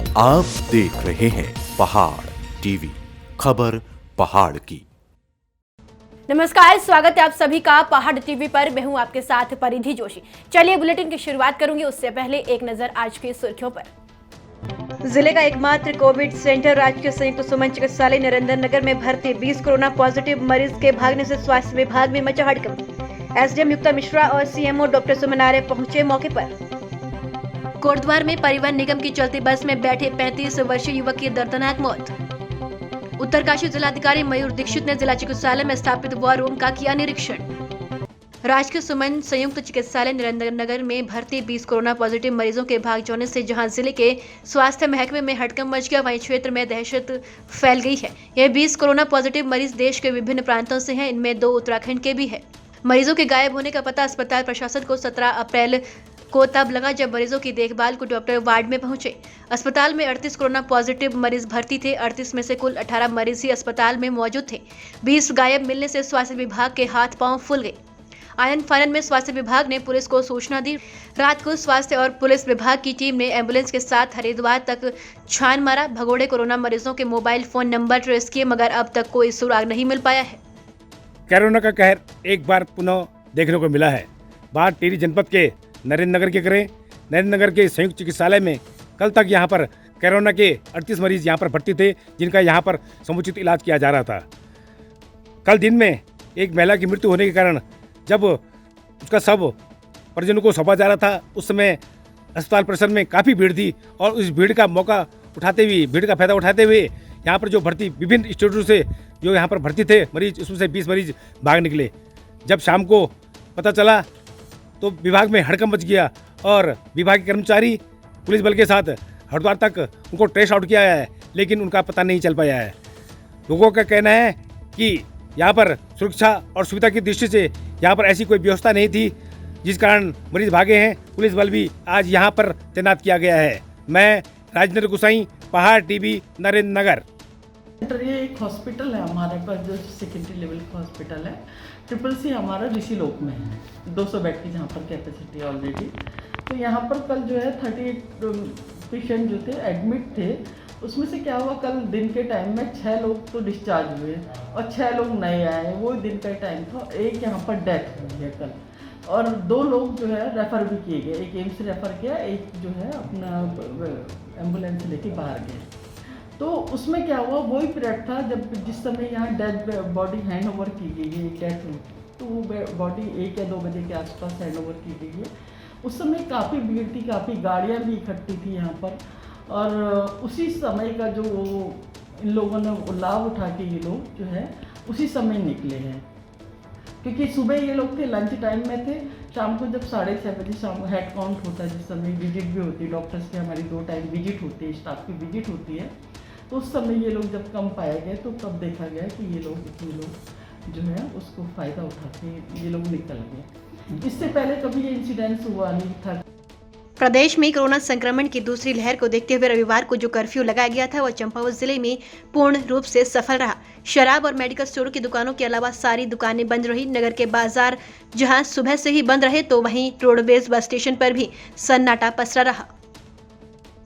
आप देख रहे हैं पहाड़ टीवी, खबर पहाड़ की। नमस्कार, स्वागत है आप सभी का पहाड़ टीवी पर। मैं हूं आपके साथ परिधि जोशी। चलिए बुलेटिन की शुरुआत करूंगी, उससे पहले एक नजर आज की सुर्खियों पर। जिले का एकमात्र कोविड सेंटर राजकीय संयुक्त सुमन चिकित्सालय नरेंद्र नगर में भर्ती 20 कोरोना पॉजिटिव मरीज के भागने से स्वास्थ्य विभाग में मचा हड़कंप। एसडीएम युक्ता मिश्रा और सीएमओ डॉक्टर सुमन आर्य पहुंचे मौके पर। कोटद्वार में परिवहन निगम की चलती बस में बैठे 35 वर्षीय युवक की दर्दनाक मौत। उत्तरकाशी जिलाधिकारी मयूर दीक्षित ने जिला चिकित्सालय में स्थापित वॉर रूम का किया निरीक्षण। राजकीय सुमन संयुक्त चिकित्सालय नरेंद्र नगर में भर्ती 20 कोरोना पॉजिटिव मरीजों के भाग जाने से जहां जिले के स्वास्थ्य महकमे में हड़कंप मच गया, वहीं क्षेत्र में दहशत फैल गई है। यह 20 कोरोना पॉजिटिव मरीज देश के विभिन्न प्रांतों से हैं, इनमें 2 उत्तराखंड के भी है। मरीजों के गायब होने का पता अस्पताल प्रशासन को 17 अप्रैल को तब लगा जब मरीजों की देखभाल को डॉक्टर वार्ड में पहुंचे। अस्पताल में 38 कोरोना पॉजिटिव मरीज भर्ती थे। 38 में से कुल 18 मरीज ही अस्पताल में मौजूद थे। 20 गायब मिलने से स्वास्थ्य विभाग के हाथ पांव फूल गए। आयन फायन में स्वास्थ्य विभाग ने पुलिस को सूचना दी। रात को स्वास्थ्य और पुलिस विभाग की टीम ने एम्बुलेंस के साथ हरिद्वार तक छान मारा। भगोड़े कोरोना मरीजों के मोबाइल फोन नंबर ट्रेस किए, मगर अब तक कोई सुराग नहीं मिल पाया है। कोरोना का कहर एक बार पुनः देखने को मिला है। बात टिहरी जनपद के नरेंद्र नगर के करें। नरेंद्र नगर के संयुक्त चिकित्सालय में कल तक यहाँ पर कोरोना के 38 मरीज यहाँ पर भर्ती थे, जिनका यहाँ पर समुचित इलाज किया जा रहा था। कल दिन में एक महिला की मृत्यु होने के कारण जब उसका शव परिजनों को सौंपा जा रहा था, उस समय अस्पताल परिसर में काफ़ी भीड़ थी और उस भीड़ का फायदा उठाते हुए यहाँ पर जो भर्ती विभिन्न इंस्टीट्यूट से जो यहाँ पर भर्ती थे मरीज, उसमें से 20 मरीज भाग निकले। जब शाम को पता चला तो विभाग में हड़कंप मच गया और विभाग के कर्मचारी पुलिस बल के साथ हरिद्वार तक उनको ट्रेस आउट किया है, लेकिन उनका पता नहीं चल पाया है। लोगों का कहना है कि यहाँ पर सुरक्षा और सुविधा की दृष्टि से यहाँ पर ऐसी कोई व्यवस्था नहीं थी, जिस कारण मरीज भागे हैं। पुलिस बल भी आज यहाँ पर तैनात किया गया है। मैं राजेंद्र गुसाई, पहाड़ टीवी, नरेंद्र नगर। ये एक हॉस्पिटल है हमारे पास, जो सेकेंडरी लेवल का हॉस्पिटल है। CCC हमारा ऋषि लोक में है। 200 बेड की जहाँ पर कैपेसिटी ऑलरेडी। तो यहाँ पर कल जो है 38 पेशेंट जो थे एडमिट थे। उसमें से क्या हुआ, कल दिन के टाइम में 6 लोग तो डिस्चार्ज हुए और 6 लोग नए आए। वो दिन का टाइम था। एक यहाँ पर डेथ हुई है कल, और 2 लोग जो है रेफ़र भी किए गए। एक एम्स रेफ़र किया, एक जो है अपना एम्बुलेंस लेके बाहर गए। तो उसमें क्या हुआ, वही पीरियड था जब जिस समय यहाँ डेड बॉडी हैंड ओवर की गई है, डेथ हुई। तो वो बॉडी 1 या 2 बजे के आसपास हैंड ओवर की गई है। उस समय काफ़ी भीड़ थी, काफ़ी गाड़ियाँ भी इकट्ठी थी यहाँ पर। और उसी समय का जो इन लोगों ने लाभ उठा के ये लोग जो है उसी समय निकले हैं, क्योंकि सुबह ये लोग थे, लंच टाइम में थे। शाम को जब 6:30 बजे शाम हेड काउंट होता है, जिस समय विजिट भी होती है, डॉक्टर्स की हमारी 2 टाइम विजिट होती है, स्टाफ की विजिट होती है। तो उस समय ये लोग जब कम पाए गए तो तब देखा गया कि ये लोग जो है उसको फ़ायदा उठा के ये लोग निकल गए। इससे पहले कभी ये इंसिडेंस हुआ नहीं था। प्रदेश में कोरोना संक्रमण की दूसरी लहर को देखते हुए रविवार को जो कर्फ्यू लगाया गया था, वह चंपावत जिले में पूर्ण रूप से सफल रहा। शराब और मेडिकल स्टोर की दुकानों के अलावा सारी दुकानें बंद रही। नगर के बाजार जहां सुबह से ही बंद रहे, तो वहीं रोडवेज बस स्टेशन पर भी सन्नाटा पसरा रहा।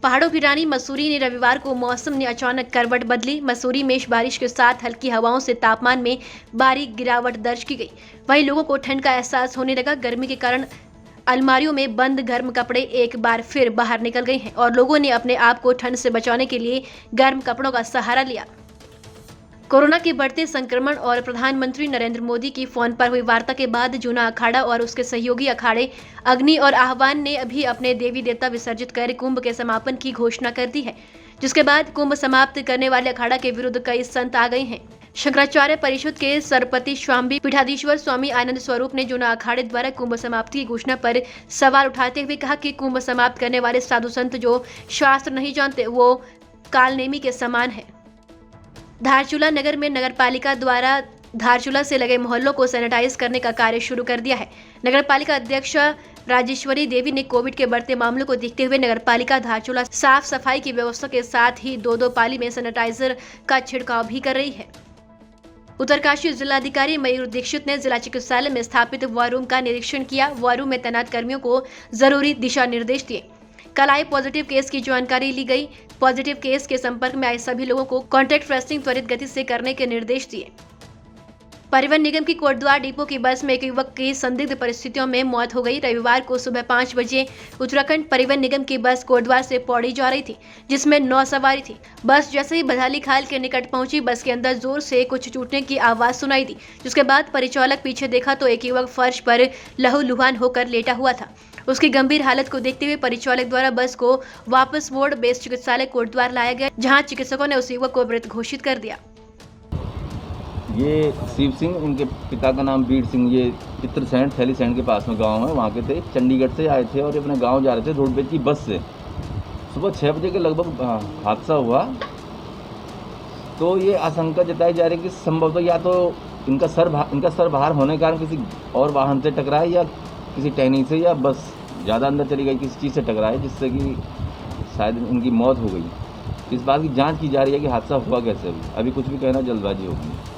पहाड़ों की रानी मसूरी ने रविवार को मौसम ने अचानक करवट बदली। मसूरी में बारिश के साथ हल्की हवाओं से तापमान में बारीक गिरावट दर्ज की गई। वहीं लोगों को ठंड का एहसास होने लगा। गर्मी के कारण अलमारियों में बंद गर्म कपड़े एक बार फिर बाहर निकल गए हैं और लोगों ने अपने आप को ठंड से बचाने के लिए गर्म कपड़ों का सहारा लिया। कोरोना के बढ़ते संक्रमण और प्रधानमंत्री नरेंद्र मोदी की फोन पर हुई वार्ता के बाद जूना अखाड़ा और उसके सहयोगी अखाड़े अग्नि और आह्वान ने अभी अपने देवी देवता विसर्जित कर कुंभ के समापन की घोषणा कर दी है, जिसके बाद कुंभ समाप्त करने वाले अखाड़ा के विरुद्ध कई संत आ गए हैं। शंकराचार्य परिषद के सरपति स्वामी पीठाधीश्वर स्वामी आनंद स्वरूप ने जूना अखाड़े द्वारा कुंभ समाप्ति की घोषणा पर सवाल उठाते हुए कहा कि कुंभ समाप्त करने वाले साधु संत जो शास्त्र नहीं जानते, वो कालनेमी के समान है। धारचूला नगर में नगर पालिका द्वारा धारचूला से लगे मोहल्लों को सैनिटाइज करने का कार्य शुरू कर दिया है। नगर पालिका अध्यक्ष राजेश्वरी देवी ने कोविड के बढ़ते मामलों को देखते हुए नगर पालिका धारचूला साफ सफाई की व्यवस्था के साथ ही 2-2 पाली में सैनिटाइजर का छिड़काव भी कर रही है। उत्तरकाशी जिलाधिकारी मयूर दीक्षित ने जिला चिकित्सालय में स्थापित वॉर रूम का निरीक्षण किया। वॉर रूम में तैनात कर्मियों को जरूरी दिशा निर्देश दिए। कल आए पॉजिटिव केस की जानकारी ली गई। पॉजिटिव केस के संपर्क में आए सभी लोगों को कॉन्टैक्ट ट्रेसिंग त्वरित गति से करने के निर्देश दिए। परिवहन निगम की कोटद्वार डिपो की बस में एक युवक की संदिग्ध परिस्थितियों में मौत हो गई। रविवार को सुबह 5 बजे उत्तराखंड परिवहन निगम की बस कोटद्वार से पौड़ी जा रही थी, जिसमें 9 सवारी थी। बस जैसे ही बधाली खाल के निकट पहुंची, बस के अंदर जोर से कुछ टूटने की आवाज सुनाई दी, जिसके बाद परिचालक पीछे देखा तो एक युवक फर्श पर लहूलुहान होकर लेटा हुआ था। उसकी गंभीर हालत को देखते हुए परिचालक द्वारा बस को वापस वार्ड बेस्ड चिकित्सालय कोटद्वार लाया गया, जहाँ चिकित्सकों ने उस युवक को मृत घोषित कर दिया। ये शिव सिंह, इनके पिता का नाम बीर सिंह, ये पितरसैंण थैलीसैंण के पास में गांव है, वहाँ के थे। चंडीगढ़ से आए थे और अपने गांव जा रहे थे रोडवेज की बस से। सुबह 6 बजे के लगभग हादसा हुआ। तो ये आशंका जताई जा रही है कि संभवतः या तो इनका सर बाहर होने के कारण किसी और वाहन से टकराए या किसी टहनी से, या बस ज़्यादा अंदर चली गई किसी चीज़ से टकराए, जिससे कि शायद इनकी मौत हो गई। इस बात की जाँच की जा रही है कि हादसा हुआ कैसे। अभी कुछ भी कहना जल्दबाजी होगी।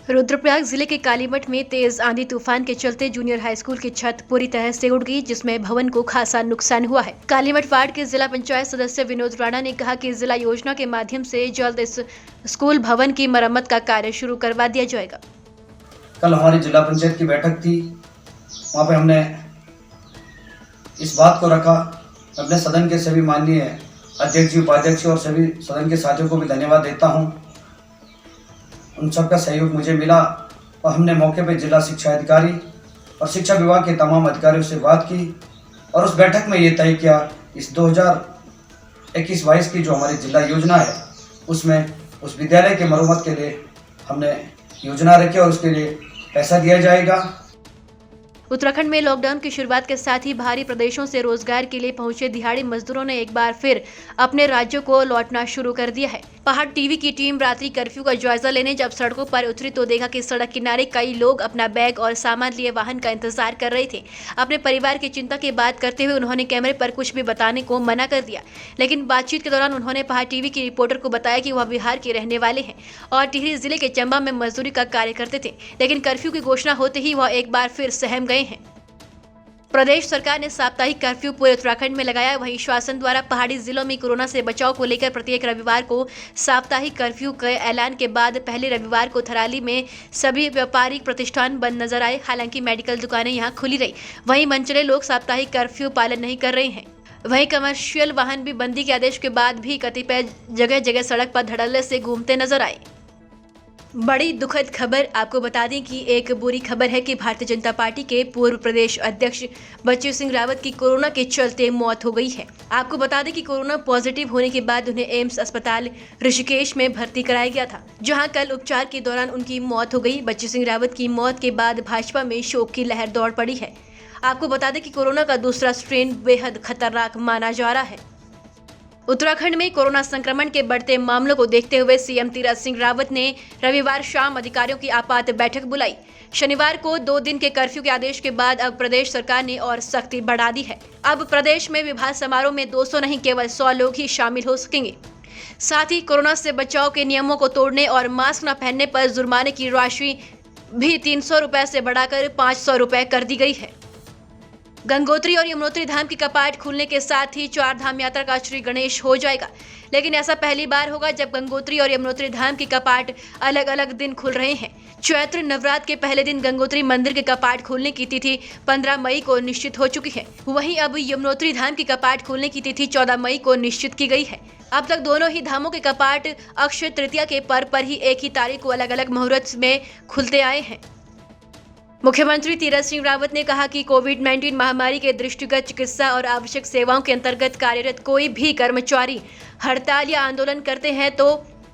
रुद्रप्रयाग जिले के कालीमठ में तेज आंधी तूफान के चलते जूनियर हाई स्कूल की छत पूरी तरह से उड़ गई, जिसमें भवन को खासा नुकसान हुआ है। कालीमठ वार्ड के जिला पंचायत सदस्य विनोद राणा ने कहा कि जिला योजना के माध्यम से जल्द इस स्कूल भवन की मरम्मत का कार्य शुरू करवा दिया जाएगा। कल हमारी जिला पंचायत की बैठक थी, वहाँ पे हमने इस बात को रखा। अपने सदन के सभी माननीय अध्यक्ष जी, उपाध्यक्ष और सभी सदन के साथियों को भी धन्यवाद देता हूँ। उन सबका सहयोग मुझे मिला और हमने मौके पर जिला शिक्षा अधिकारी और शिक्षा विभाग के तमाम अधिकारियों से बात की और उस बैठक में ये तय किया इस 2021-22 की जो हमारी जिला योजना है, उसमें उस विद्यालय के मरम्मत के लिए हमने योजना रखी और उसके लिए पैसा दिया जाएगा। उत्तराखंड में लॉकडाउन की शुरुआत के साथ ही बाहरी प्रदेशों से रोजगार के लिए पहुंचे दिहाड़ी मजदूरों ने एक बार फिर अपने राज्यों को लौटना शुरू कर दिया है। पहाड़ टीवी की टीम रात्रि कर्फ्यू का जायजा लेने जब सड़कों पर उतरी तो देखा कि सड़क किनारे कई लोग अपना बैग और सामान लिए वाहन का इंतजार कर रहे थे। अपने परिवार की चिंता की बात करते हुए उन्होंने कैमरे पर कुछ भी बताने को मना कर दिया, लेकिन बातचीत के दौरान उन्होंने पहाड़ टीवी की रिपोर्टर को बताया कि वह बिहार के रहने वाले हैं और टिहरी जिले के चंबा में मजदूरी का कार्य करते थे, लेकिन कर्फ्यू की घोषणा होते ही वह एक बार फिर सहम गए हैं। प्रदेश सरकार ने साप्ताहिक कर्फ्यू पूरे उत्तराखंड में लगाया। वहीं शासन द्वारा पहाड़ी जिलों में कोरोना से बचाव को लेकर प्रत्येक रविवार को साप्ताहिक कर्फ्यू के ऐलान के बाद पहले रविवार को थराली में सभी व्यापारिक प्रतिष्ठान बंद नजर आए। हालांकि मेडिकल दुकानें यहां खुली रही। वहीं मनचले लोग साप्ताहिक कर्फ्यू पालन नहीं कर रहे हैं। वहीं कमर्शियल वाहन भी बंदी के आदेश के बाद भी कतिपय जगह जगह सड़क पर धड़ल्ले से घूमते नजर आए। बड़ी दुखद खबर आपको बता दें कि एक बुरी खबर है कि भारतीय जनता पार्टी के पूर्व प्रदेश अध्यक्ष बच्चू सिंह रावत की कोरोना के चलते मौत हो गई है। आपको बता दें कि कोरोना पॉजिटिव होने के बाद उन्हें एम्स अस्पताल ऋषिकेश में भर्ती कराया गया था, जहां कल उपचार के दौरान उनकी मौत हो गई। बच्चू सिंह रावत की मौत के बाद भाजपा में शोक की लहर दौड़ पड़ी है। आपको बता दें कि कोरोना का दूसरा स्ट्रेन बेहद खतरनाक माना जा रहा है। उत्तराखंड में कोरोना संक्रमण के बढ़ते मामलों को देखते हुए सीएम तीरथ सिंह रावत ने रविवार शाम अधिकारियों की आपात बैठक बुलाई। शनिवार को 2 दिन के कर्फ्यू के आदेश के बाद अब प्रदेश सरकार ने और सख्ती बढ़ा दी है। अब प्रदेश में विवाह समारोह में 200 नहीं केवल 100 लोग ही शामिल हो सकेंगे। साथ ही कोरोना से बचाव के नियमों को तोड़ने और मास्क न पहनने पर जुर्माने की राशि भी 300 रुपए से बढ़ाकर 500 रुपए कर दी गई है। गंगोत्री और यमुनोत्री धाम की कपाट खुलने के साथ ही 4 धाम यात्रा का श्री गणेश हो जाएगा, लेकिन ऐसा पहली बार होगा जब गंगोत्री और यमुनोत्री धाम की कपाट अलग अलग दिन खुल रहे हैं। चैत्र नवरात्र के पहले दिन गंगोत्री मंदिर के कपाट खोलने की तिथि 15 मई को निश्चित हो चुकी है। वहीं अब यमुनोत्री धाम की कपाट खोलने की तिथि 14 मई को निश्चित की गई है। अब तक दोनों ही धामों के कपाट अक्षय तृतीया के पर्व पर ही एक ही तारीख को अलग अलग मुहूर्त में खुलते आए हैं। मुख्यमंत्री तीरथ सिंह रावत ने कहा कि कोविड-19 महामारी के दृष्टिगत चिकित्सा और आवश्यक सेवाओं के अंतर्गत कार्यरत कोई भी कर्मचारी हड़ताल या आंदोलन करते हैं तो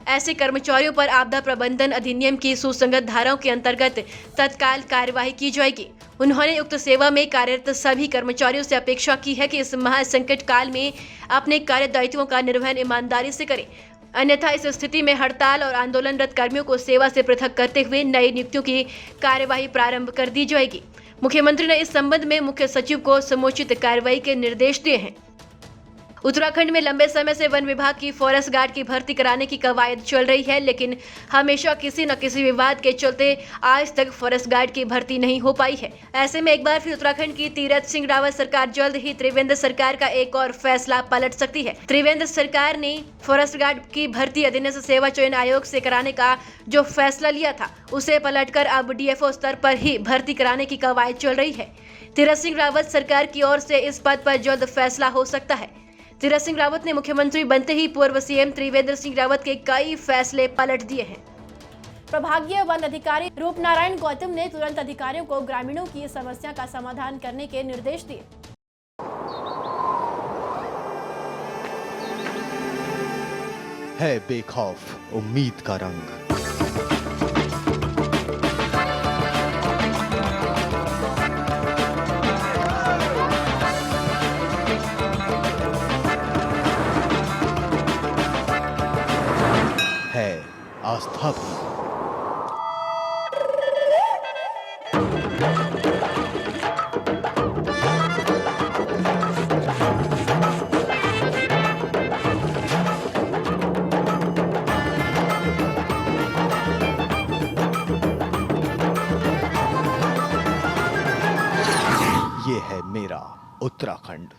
ऐसे कर्मचारियों पर आपदा प्रबंधन अधिनियम की सुसंगत धाराओं के अंतर्गत तत्काल कार्यवाही की जाएगी। उन्होंने उक्त सेवा में कार्यरत सभी कर्मचारियों से अपेक्षा की है कि इस महासंकट काल में अपने कार्य दायित्वों का निर्वहन ईमानदारी से करें, अन्यथा इस स्थिति में हड़ताल और आंदोलनरत कर्मियों को सेवा से पृथक करते हुए नई नियुक्तियों की कार्यवाही प्रारंभ कर दी जाएगी। मुख्यमंत्री ने इस संबंध में मुख्य सचिव को समुचित कार्रवाई के निर्देश दिए हैं। उत्तराखंड में लंबे समय से वन विभाग की फॉरेस्ट गार्ड की भर्ती कराने की कवायद चल रही है, लेकिन हमेशा किसी न किसी विवाद के चलते आज तक फॉरेस्ट गार्ड की भर्ती नहीं हो पाई है। ऐसे में एक बार फिर उत्तराखंड की तीरथ सिंह रावत सरकार जल्द ही त्रिवेंद्र सरकार का एक और फैसला पलट सकती है। त्रिवेंद्र सरकार ने फॉरेस्ट गार्ड की भर्ती अधीनस्थ सेवा चयन आयोग से कराने का जो फैसला लिया था, उसे पलटकर अब डीएफओ स्तर पर ही भर्ती कराने की कवायद चल रही है। तीरथ सिंह रावत सरकार की ओर से इस बात पर जल्द फैसला हो सकता है। तीरथ सिंह रावत ने मुख्यमंत्री बनते ही पूर्व सीएम त्रिवेंद्र सिंह रावत के कई फैसले पलट दिए हैं। प्रभागीय वन अधिकारी रूपनारायण गौतम ने तुरंत अधिकारियों को ग्रामीणों की समस्या का समाधान करने के निर्देश दिए। है बेखौफ उम्मीद का रंग। है आस्था भी। ये है मेरा उत्तराखंड।